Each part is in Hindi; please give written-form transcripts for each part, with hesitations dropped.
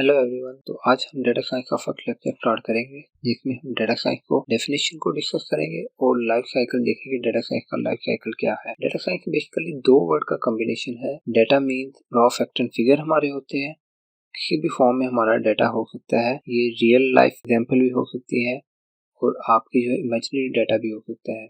Hello everyone. तो आज हम डेटा साइंस का फर्स्ट लेक्चर स्टार्ट करेंगे, जिसमें हम डेटा साइंस को डेफिनेशन को डिस्कस करेंगे और लाइफ साइकिल देखेंगे। डेटा साइंस का लाइफ साइकिल क्या है। डेटा साइंस बेसिकली दो वर्ड का कॉम्बिनेशन है। Data means raw fact and figure हमारे होते हैं, किसी भी फॉर्म में हमारा डेटा हो सकता है। ये रियल लाइफ एग्जाम्पल भी हो सकती है और आपकी जो इमेजिनरी डेटा भी हो सकता है।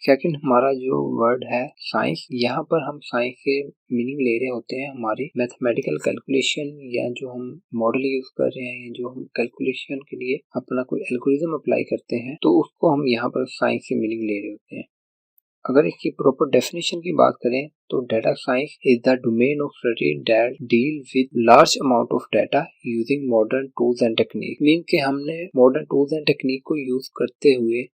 सेकंड हमारा जो वर्ड है साइंस, यहाँ पर हम साइंस के मीनिंग ले रहे होते हैं हमारी मैथमेटिकल कैलकुलेशन, या जो हम मॉडल यूज कर रहे हैं, या जो हम कैलकुलेशन के लिए अपना कोई एल्गोरिथम अप्लाई करते हैं, तो उसको हम यहाँ पर साइंस के मीनिंग ले रहे होते हैं। अगर इसकी प्रॉपर डेफिनेशन की बात करें तो data science is the domain of study that deal with large amount of data using modern tools and technique. Mean के हमने मॉडर्न टूल्स एंड टेक्निक को यूज करते हुए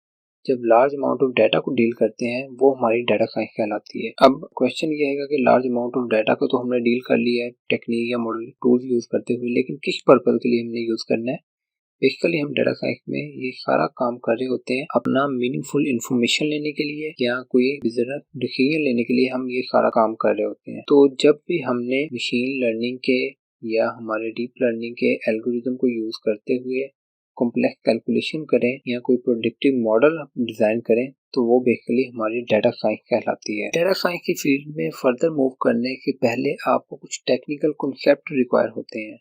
जब लार्ज अमाउंट ऑफ डाटा को डील करते हैं, वो हमारी डाटा साइंस कहलाती है। अब क्वेश्चन ये है कि लार्ज अमाउंट ऑफ डाटा को तो हमने डील कर लिया है टेक्निक या मॉडल टूल्स यूज करते हुए, लेकिन किस पर्पज के लिए हमने यूज करना है। बेसिकली हम डाटा साइंस में ये सारा काम कर रहे होते हैं अपना मीनिंगफुल इंफॉर्मेशन लेने के लिए, या कोई बिजनेस डिसीजन लेने के लिए हम ये सारा काम कर रहे होते हैं। तो जब भी हमने मशीन लर्निंग के या हमारे डीप लर्निंग के एल्गोरिथम को यूज करते हुए कॉम्प्लेक्स कैलकुलेशन करें या कोई प्रोडिक्टिव मॉडल डिजाइन करें, तो वो बेसिकली हमारी डाटा साइंस कहलाती है। डाटा साइंस की फील्ड में फर्दर मूव करने के पहले आपको कुछ टेक्निकल कॉन्सेप्ट रिक्वायर होते हैं।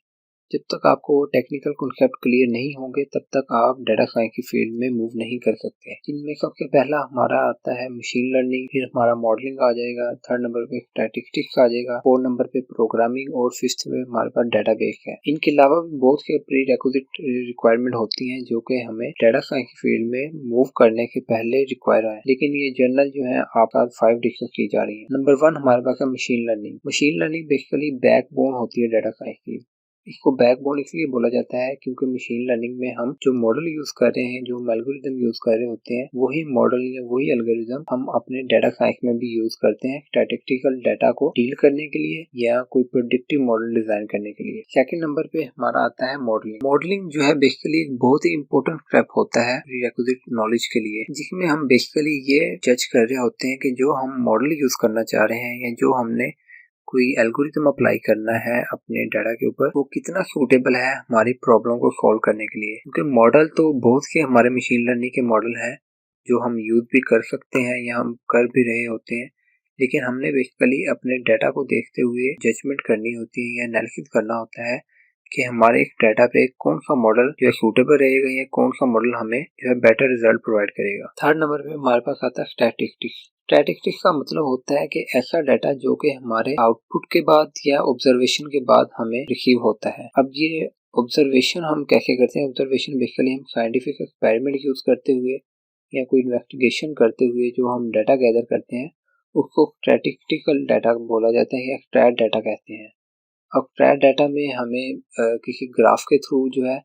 जब तक आपको टेक्निकल कॉन्सेप्ट क्लियर नहीं होंगे, तब तक आप डाटा साइंस की फील्ड में मूव नहीं कर सकते। जिनमें सबसे पहला हमारा आता है मशीन लर्निंग, फिर हमारा मॉडलिंग आ जाएगा, थर्ड नंबर पे स्टैटिस्टिक्स आ जाएगा, फोर्थ नंबर पे प्रोग्रामिंग, और फिफ्थ में हमारे पास डेटाबेस है। इनके अलावा भी बहुत से प्री रिक्विजिट रिक्वायरमेंट होती है जो कि हमें डाटा साइंस की फील्ड में मूव करने के पहले रिक्वायर है, लेकिन ये जनरल जो है आपका 5 डिस्कस की जा रही है। नंबर 1 हमारे पास है machine learning. Machine learning basically backbone होती है डाटा साइंस की। इसको बैकबोन इसलिए बोला जाता है क्योंकि मशीन लर्निंग में हम जो मॉडल यूज कर रहे हैं, जो एल्गोरिथम यूज कर रहे होते हैं, वही मॉडल या वही एल्गोरिथम हम अपने डाटा साइंस में भी यूज करते हैं स्टैटिस्टिकल डाटा को डील करने के लिए या कोई प्रेडिक्टिव मॉडल डिजाइन करने के लिए। सेकंड नंबर पे हमारा आता है मॉडलिंग। मॉडलिंग जो है बेसिकली एक बहुत ही इंपॉर्टेंट स्टेप होता है प्रीरेक्विजिट नॉलेज के लिए, जिसमें हम बेसिकली ये जज कर रहे होते हैं कि जो हम मॉडल यूज करना चाह रहे हैं या जो हमने कोई एल्गोरिथम अप्लाई करना है अपने डाटा के ऊपर, वो कितना सूटेबल है हमारी प्रॉब्लम को सॉल्व करने के लिए। क्योंकि मॉडल तो बहुत से हमारे मशीन लर्निंग के मॉडल हैं जो हम यूज भी कर सकते हैं या हम कर भी रहे होते हैं, लेकिन हमने बेसिकली अपने डाटा को देखते हुए जजमेंट करनी होती है या एनालिसिस करना होता है कि हमारे इस डाटा पे कौन सा मॉडल जो है सूटेबल रहेगा या कौन सा मॉडल हमें जो है बेटर रिजल्ट प्रोवाइड करेगा। थर्ड नंबर पे हमारे पास आता है स्टैटिस्टिक्स। स्टैटिस्टिक्स का मतलब होता है कि ऐसा डाटा जो कि हमारे आउटपुट के बाद या ऑब्जर्वेशन के बाद हमें रिसीव होता है। अब ये ऑब्जर्वेशन हम कैसे करते हैं? ऑब्जर्वेशन बेसिकली हम साइंटिफिक एक्सपेरिमेंट यूज करते हुए या कोई इन्वेस्टिगेशन करते हुए जो हम डाटा गैदर करते हैं, उसको स्टैटिस्टिकल डाटा बोला जाता है या स्टैट डाटा कहते हैं। अब स्टैट डाटा में हमें किसी ग्राफ के थ्रू जो है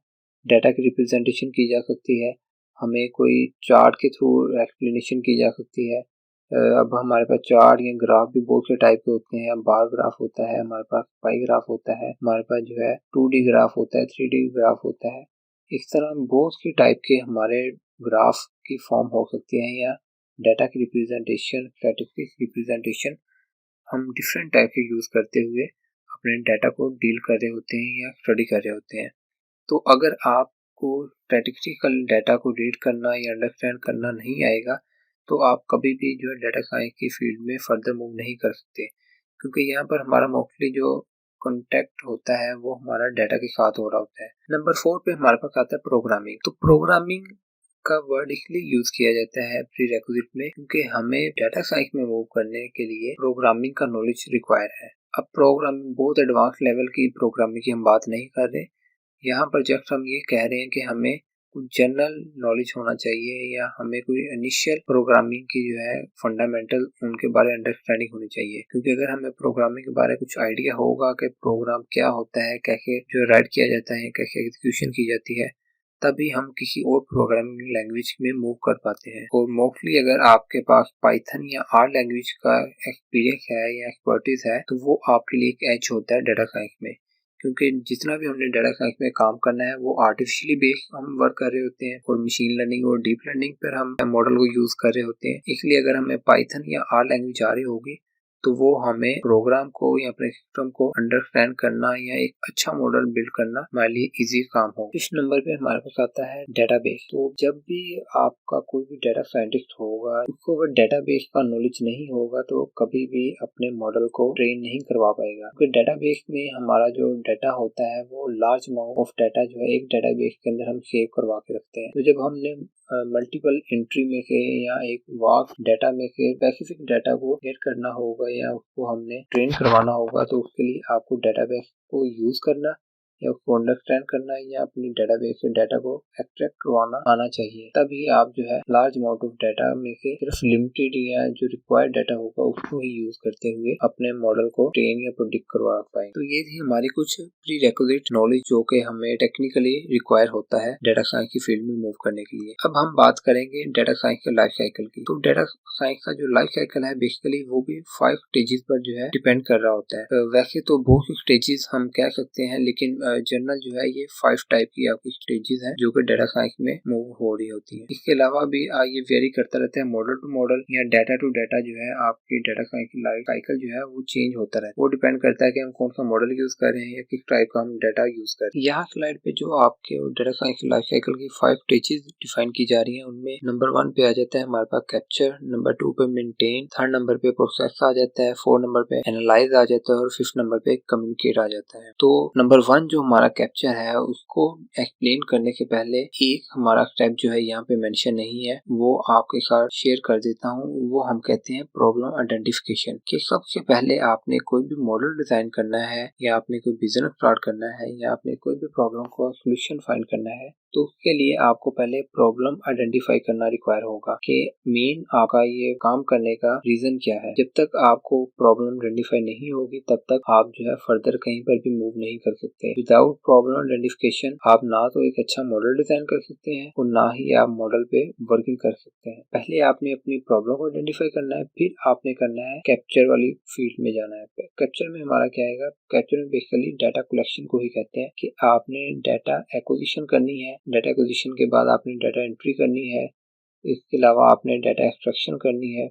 डाटा की रिप्रेजेंटेशन की जा सकती है, हमें कोई चार्ट के थ्रू एक्सप्लेनेशन की जा सकती है। अब हमारे पास चार्ट या ग्राफ भी बहुत से टाइप के होते हैं। बार ग्राफ होता है, हमारे पास पाई ग्राफ होता है, हमारे पास जो है 2D ग्राफ होता है, 3D ग्राफ होता है। इस तरह बहुत सी टाइप के हमारे ग्राफ की फॉर्म हो सकती है, या डाटा की रिप्रेजेंटेशन, स्टैटिस्टिक्स रिप्रेजेंटेशन हम डिफरेंट टाइप के यूज करते हुए अपने डाटा को डील कर रहे होते हैं या स्टडी कर रहे होते हैं। तो अगर आपको स्टैटिस्टिकल डाटा को रीड करना या अंडरस्टैंड करना नहीं आएगा, तो आप कभी भी जो है डाटा साइंस की फील्ड में फर्दर मूव नहीं कर सकते, क्योंकि यहाँ पर हमारा मोस्टली जो कॉन्टेक्ट होता है वो हमारा डाटा के साथ हो रहा होता है। नंबर 4 पे हमारे पास आता है प्रोग्रामिंग। तो प्रोग्रामिंग का वर्ड इसलिए यूज किया जाता है प्रीरेक्विजिट में क्योंकि हमें डाटा साइंस में मूव करने के लिए प्रोग्रामिंग का नॉलेज रिक्वायर है। अब प्रोग्रामिंग बहुत एडवांस लेवल की प्रोग्रामिंग की हम बात नहीं कर रहे, यहाँ पर जस्ट हम ये कह रहे हैं कि हमें कुछ जनरल नॉलेज होना चाहिए या हमें कोई इनिशियल प्रोग्रामिंग की जो है फंडामेंटल उनके बारे में अंडरस्टैंडिंग होनी चाहिए। क्योंकि अगर हमें प्रोग्रामिंग के बारे में कुछ आइडिया होगा कि प्रोग्राम क्या होता है, कैसे जो राइट किया जाता है, कैसे एग्जीक्यूशन की जाती है, तभी हम किसी और प्रोग्रामिंग लैंग्वेज में मूव कर पाते हैं। और मोस्टली अगर आपके पास पाइथन या आर लैंग्वेज का एक्सपीरियंस है या एक्सपर्टीज है, तो वो आपके लिए एक एज होता है डाटा साइंस में। क्योंकि जितना भी हमने डाटा साइंस में काम करना है वो आर्टिफिशियली बेस्ड हम वर्क कर रहे होते हैं, और मशीन लर्निंग और डीप लर्निंग पर हम मॉडल को यूज कर रहे होते हैं। इसलिए अगर हमें पाइथन या आर लैंग्वेज आ रही होगी तो वो हमें प्रोग्राम को या अपने सिस्टम को अंडरस्टैंड करना या एक अच्छा मॉडल बिल्ड करना हमारे लिए इजी काम हो। इस नंबर पे हमारे पास आता है डेटाबेस। तो जब भी आपका कोई भी डेटा साइंटिस्ट होगा, उसको अगर डेटाबेस का नॉलेज नहीं होगा तो कभी भी अपने मॉडल को ट्रेन नहीं करवा पाएगा, क्योंकि डेटाबेस में हमारा जो डाटा होता है वो लार्ज अमाउंट ऑफ डाटा जो है एक डेटाबेस के अंदर हम सेव करवा के रखते हैं। तो जब हमने मल्टीपल एंट्री में से या एक वास्ट डाटा में से स्पेसिफिक डाटा को गेट करना होगा या उसको हमने ट्रेन करवाना होगा, तो उसके लिए आपको डेटाबेस को यूज करना या उसको अंडरस्टैंड करना या अपनी डेटाबेस से डाटा को एक्सट्रैक्ट करवाना आना चाहिए। तभी आप जो है लार्ज अमाउंट ऑफ डाटा में से सिर्फ लिमिटेड या जो रिक्वायर्ड डाटा होगा उसको ही यूज करते हुए अपने मॉडल को ट्रेन या प्रेडिक्ट करवा पाए। तो ये थी हमारी कुछ प्री रिक्विजिट नॉलेज जो कि हमें टेक्निकली रिक्वायर होता है डाटा साइंस की फील्ड में मूव करने के लिए। अब हम बात करेंगे डाटा साइंस के लाइफ साइकिल की। तो डाटा साइंस का जो लाइफ साइकिल है बेसिकली वो भी 5 स्टेजेस पर जो है डिपेंड कर रहा होता है। वैसे तो बहुत सी स्टेजेस हम कह सकते हैं, लेकिन जनरल जो है ये 5 टाइप की आपकी स्टेजेस हैं जो कि डाटा साइंस में मूव हो रही होती है। इसके अलावा भी ये वेरी करता रहता है मॉडल टू मॉडल या डाटा टू डाटा जो है आपकी डाटा साइंस की लाइफ साइकिल जो है वो चेंज होता रहता है। वो डिपेंड करता है कि हम कौन सा मॉडल यूज कर रहे हैं या किस टाइप का हम डाटा यूज कर रहे हैं। यहाँ स्लाइड पे जो आपके डाटा साइंस की लाइफ साइकिल की 5 स्टेजेस डिफाइन की जा रही है, उनमें नंबर 1 पे आ जाता है हमारे पास कैप्चर, नंबर 2 पे मेंटेन, 3rd नंबर पे प्रोसेस आ जाता है, 4 नंबर पे एनालाइज आ जाता है और 5th नंबर पे कम्युनिकेट आ जाता है। तो नंबर 1 जो हमारा कैप्चर है उसको एक्सप्लेन करने के पहले एक हमारा स्टेप जो है यहाँ पे मेंशन नहीं है, वो आपके साथ शेयर कर देता हूँ। वो हम कहते हैं प्रॉब्लम आइडेंटिफिकेशन। कि सबसे पहले आपने कोई भी मॉडल डिजाइन करना है या आपने कोई बिजनेस स्टार्ट करना है या आपने कोई भी प्रॉब्लम को सोल्यूशन फाइंड करना है, तो उसके लिए आपको पहले प्रॉब्लम आइडेंटिफाई करना रिक्वायर होगा कि मेन आपका ये काम करने का रीजन क्या है। जब तक आपको प्रॉब्लम आइडेंटिफाई नहीं होगी तब तक आप जो है फर्दर कहीं पर भी मूव नहीं कर सकते। विदाउट प्रॉब्लम आइडेंटिफिकेशन आप ना तो एक अच्छा मॉडल डिजाइन कर सकते हैं और ना ही आप मॉडल पे वर्किंग कर सकते हैं। पहले आपने अपनी प्रॉब्लम को आइडेंटिफाई करना है, फिर आपने करना है कैप्चर वाली फील्ड में जाना है। कैप्चर में हमारा क्या आएगा, कैप्चर में बेसिकली डाटा कलेक्शन को ही कहते हैं कि आपने डाटा एक्विजिशन करनी है। डाटा एक्विजिशन के बाद आपने डाटा एंट्री करनी है, इसके अलावा आपने डाटा एक्सट्रैक्शन करनी है।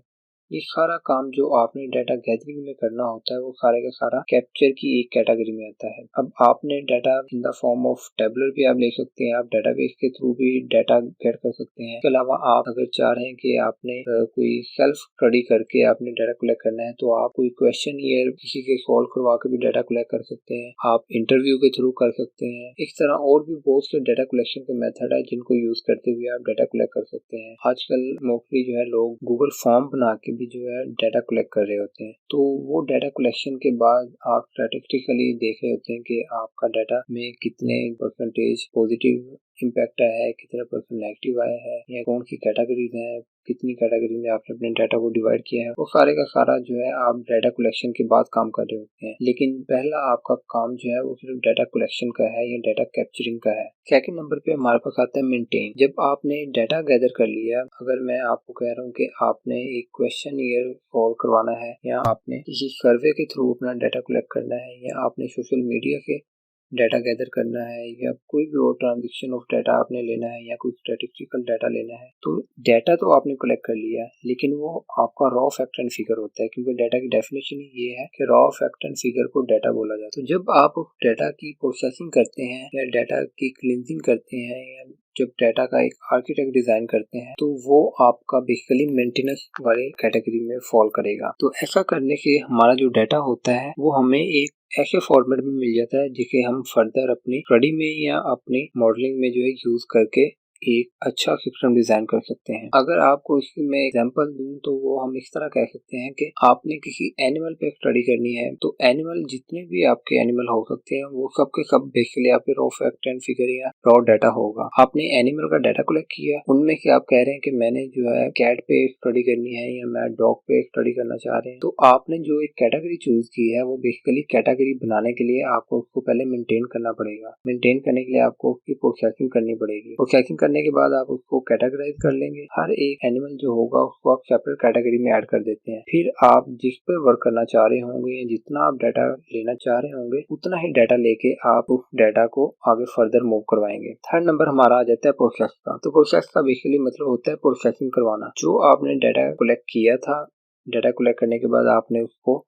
ये सारा काम जो आपने डाटा गैदरिंग में करना होता है वो सारे का सारा कैप्चर की एक कैटेगरी में आता है। अब आपने data in the form of tabular भी आप ले सकते हैं, आप डाटाबेस के थ्रू भी डाटा गेट कर सकते हैं। इसके अलावा आप अगर चाह रहे हैं कि आपने कोई सेल्फ स्टडी करके आपने डाटा कलेक्ट करना है तो आप कोई क्वेश्चन ईयर किसी के सॉल्व करवा के भी डाटा कलेक्ट कर सकते हैं। आप इंटरव्यू के थ्रू कर सकते हैं। इस तरह और भी बहुत से डाटा कलेक्शन के मेथड है जिनको यूज करते हुए आप डाटा कलेक्ट कर सकते हैं। आजकल मोस्टली जो है लोग गूगल फॉर्म बना के भी जो है डाटा कलेक्ट कर रहे होते हैं। तो वो डाटा कलेक्शन के बाद आप स्टैटिस्टिकली देख रहे होते हैं कि आपका डाटा में कितने परसेंटेज पॉजिटिव इम्पैक्ट आया है, कितना परसेंट नेगेटिव आया है या कौन सी कैटेगरीज है, कितनी कैटेगरी में आपने अपने डाटा को डिवाइड किया है। वो सारे का सारा जो है आप डाटा कलेक्शन के बाद काम कर रहे होते हैं। लेकिन पहला आपका काम जो है वो सिर्फ डाटा कलेक्शन का है या डाटा कैप्चरिंग का है। सेकंड नंबर पे हमारे पास आता है मेंटेन। जब आपने डाटा गैदर कर लिया, अगर मैं आपको कह रहा हूँ कि आपने एक क्वेश्चन ईयर सॉल्व करवाना है या आपने किसी सर्वे के थ्रू अपना डाटा कलेक्ट करना है या आपने सोशल मीडिया के डाटा गैदर करना है या कोई भी और ट्रांजेक्शन ऑफ डाटा आपने लेना है या कोई स्टैटिस्टिकल डाटा लेना है, तो डाटा तो आपने कलेक्ट कर लिया है लेकिन वो आपका रॉ फैक्ट एंड फिगर होता है, क्योंकि डाटा की डेफिनेशन ये है कि रॉ फैक्ट एंड फिगर को डाटा बोला जाता है। तो जब आप डाटा की प्रोसेसिंग करते हैं या डाटा की क्लींजिंग करते हैं या जब डाटा का एक आर्किटेक्ट डिजाइन करते हैं तो वो आपका बेसिकली मेंटेनेंस वाले कैटेगरी में फॉल करेगा। तो ऐसा करने से हमारा जो डाटा होता है वो हमें एक ऐसे फॉर्मेट में मिल जाता है जिसे हम फर्दर अपनी स्टडी में या अपनी मॉडलिंग में जो है यूज करके एक अच्छा सिस्टम डिजाइन कर सकते हैं। अगर आपको इसकी मैं एग्जांपल दूं तो वो हम इस तरह कह सकते हैं कि आपने किसी एनिमल पे स्टडी करनी है तो एनिमल जितने भी आपके एनिमल हो सकते हैं वो सब के सब बेसिकली आपके रॉ फैक्ट एंड फिगर या रॉ डाटा होगा। आपने एनिमल का डाटा कलेक्ट किया, उनमें से आप कह रहे हैं कि मैंने जो है कैट पे स्टडी करनी है या मैं डॉग पे स्टडी करना चाह रहे हैं, तो आपने जो एक कैटेगरी चूज की है वो बेसिकली कैटेगरी बनाने के लिए आपको उसको पहले मेंटेन करना पड़ेगा। मेंटेन करने के लिए आपको उसकी प्रोसेसिंग करनी पड़ेगी। प्रोसेसिंग करने के बाद आप उसको कैटेगराइज कर लेंगे। हर एक एनिमल जो होगा उसको आप सेपरेट कैटेगरी में ऐड कर देते हैं। फिर आप जिस पे वर्क करना चाह रहे होंगे या जितना आप डाटा लेना चाह रहे होंगे उतना ही डाटा लेके आप उस डाटा को आगे फर्दर मूव करवाएंगे। थर्ड नंबर हमारा आ जाता है प्रोसेस का। तो प्रोसेस का बेसिकली मतलब होता है प्रोसेसिंग करवाना। जो आपने डाटा कलेक्ट किया था, डाटा कलेक्ट करने के बाद आपने उसको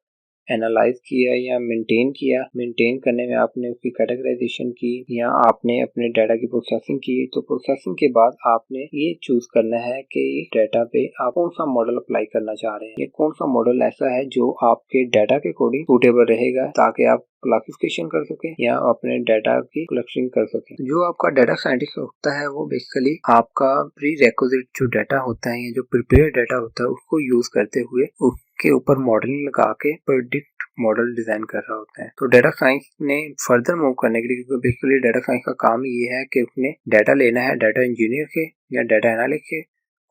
एनालाइज किया या मेंटेन किया। मेंटेन करने में आपने उसकी कैटेगराइजेशन की या आपने अपने डाटा की प्रोसेसिंग की। तो प्रोसेसिंग के बाद आपने ये चूज करना है कि इस डाटा पे आप कौन सा मॉडल अप्लाई करना चाह रहे हैं, ये कौन सा मॉडल ऐसा है जो आपके डाटा के अकॉर्डिंग सूटेबल रहेगा ताकि आप क्लासिफिकेशन कर सके या अपने डाटा की कलेक्शन कर सके। जो आपका डाटा साइंटिस्ट होता है वो बेसिकली आपका प्री रिक्विजिट जो डाटा होता है या जो प्रिपेयर डाटा होता है उसको यूज करते हुए उसके ऊपर मॉडलिंग लगा के प्रेडिक्ट मॉडल डिजाइन कर रहा होता है। तो डाटा साइंस ने फर्दर मूव करने के लिए, क्योंकि बेसिकली डाटा साइंस का काम ये है कि उसने डाटा लेना है डाटा इंजीनियर के या डाटा एनालिस्ट के,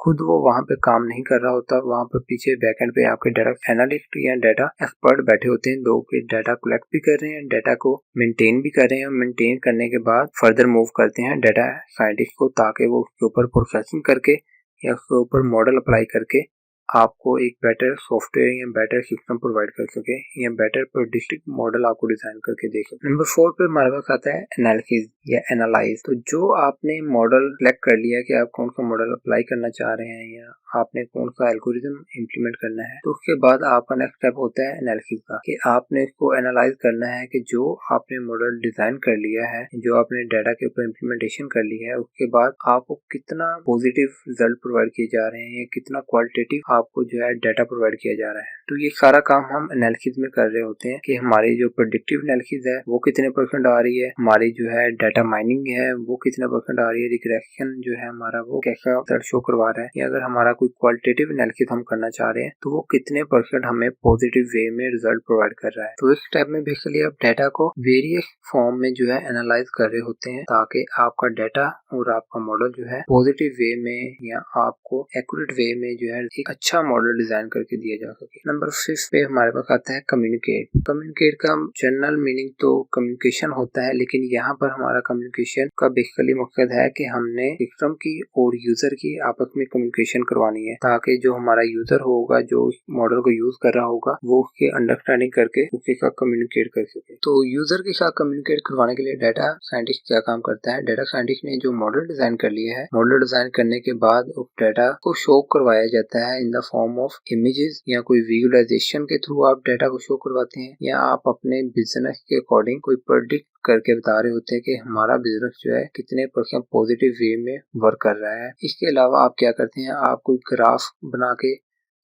खुद वो वहाँ पे काम नहीं कर रहा होता। वहाँ पर पीछे बैकएंड पे आपके डाटा एनालिस्ट या डाटा एक्सपर्ट बैठे होते हैं, दो के डाटा कलेक्ट भी कर रहे हैं, डाटा को मेंटेन भी कर रहे हैं और मेंटेन करने के बाद फर्दर मूव करते हैं डाटा साइंटिस्ट को ताकि वो उसके ऊपर प्रोसेसिंग करके या उसके ऊपर मॉडल अप्लाई करके आपको एक बेटर सॉफ्टवेयर या बेटर सिस्टम प्रोवाइड कर सके या बेटर प्रेडिक्टिव मॉडल आपको डिजाइन करके दे सके। नंबर 4 पे हमारे पास आता है एनालिसिस या एनालाइज। तो जो आपने मॉडल सेलेक्ट कर लिया कि आप कौन सा मॉडल अप्लाई करना चाह रहे हैं या आपने कौन सा एल्गोरिथम इंप्लीमेंट करना है, तो उसके बाद आपका नेक्स्ट स्टेप होता है एनालिसिस का, कि आपने इसको एनालाइज करना है कि जो आपने मॉडल डिजाइन कर लिया है, जो आपने डाटा के ऊपर इंप्लीमेंटेशन कर ली है, उसके बाद आपको कितना पॉजिटिव रिजल्ट प्रोवाइड किए जा रहे हैं या कितना क्वालिटेटिव आपको जो है डाटा प्रोवाइड किया जा रहा है। तो ये सारा काम हम एनालिसिस में कर रहे होते हैं कि हमारी जो प्रेडिक्टिव एनालिसिस है वो कितने % आ रही है, हमारी जो है डाटा माइनिंग है वो कितने % आ रही है, रिग्रेशन जो है हमारा वो कैसा शो करवा रहा है, या अगर हमारा कोई क्वालिटेटिव एनालिसिस हम करना चाह रहे हैं तो वो कितने % हमें पॉजिटिव वे में रिजल्ट प्रोवाइड कर रहा है। तो इस स्टेप में बेसिकली आप डाटा को वेरियस फॉर्म में जो है एनालाइज कर रहे होते हैं ताकि आपका डाटा और आपका मॉडल जो है पॉजिटिव वे में या आपको एक्यूरेट वे में जो है एक अच्छा मॉडल डिजाइन करके दिया जा सके। नंबर 5 पे हमारे पास आता है कम्युनिकेट। कम्युनिकेट का जनरल मीनिंग तो कम्युनिकेशन होता है, लेकिन यहाँ पर हमारा कम्युनिकेशन का बेसिकली मकसद है कि हमने सिस्टम की और यूजर की आपस में कम्युनिकेशन करवानी है ताकि जो हमारा यूजर होगा जो उस मॉडल को यूज कर रहा होगा वो उसके अंडरस्टैंडिंग करके उसके साथ कम्युनिकेट कर सके। तो यूजर के साथ कम्युनिकेट करवाने के लिए डाटा साइंटिस्ट क्या काम करता है, डाटा साइंटिस्ट ने जो मॉडल डिजाइन कर लिया है, मॉडल डिजाइन करने के बाद उस डाटा को शो करवाया जाता है in the form of images या कोई विजुअलाइजेशन के थ्रू आप डाटा को शो करवाते हैं, या आप अपने बिजनेस के अकॉर्डिंग कोई प्रेडिक्ट करके बता रहे होते हैं कि हमारा बिजनेस जो है कितने % पॉजिटिव वे में वर्क कर रहा है। इसके अलावा आप क्या करते हैं, आप कोई ग्राफ बना के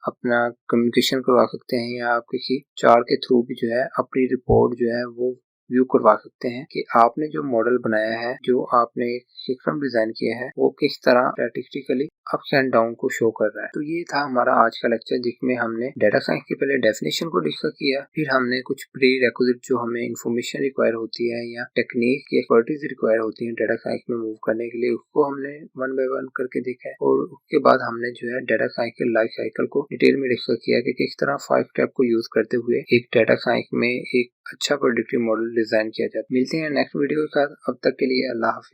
अपना कम्युनिकेशन करवा सकते हैं या आप किसी चार्ट के थ्रू भी जो है अपनी रिपोर्ट जो है वो व्यू करवा सकते हैं कि आपने जो मॉडल बनाया है, जो आपने सिस्टम डिजाइन किया है, वो किस तरह स्टैटिस्टिकली अप्स एंड डाउन को शो कर रहा है। तो ये था हमारा आज का लेक्चर जिसमें हमने डाटा साइंस की पहले डेफिनेशन को डिस्कस किया, फिर हमने कुछ प्री रिक्विजिट जो हमें इंफॉर्मेशन रिक्वायर होती है या टेक्निक की एक्सपर्टीज रिक्वायर होती है डाटा साइंस में मूव करने के लिए, उसको हमने 1 बाय 1 करके देखा है। और उसके बाद हमने जो है डाटा साइंस के लाइफ साइकिल को डिटेल में डिस्कस किया कि किस तरह 5 स्टेप को यूज करते हुए एक डाटा साइंस में एक अच्छा प्रेडिक्टिव मॉडल डिजाइन किया जाता है। मिलते हैं नेक्स्ट वीडियो के साथ, अब तक के लिए अल्लाह हाफिज।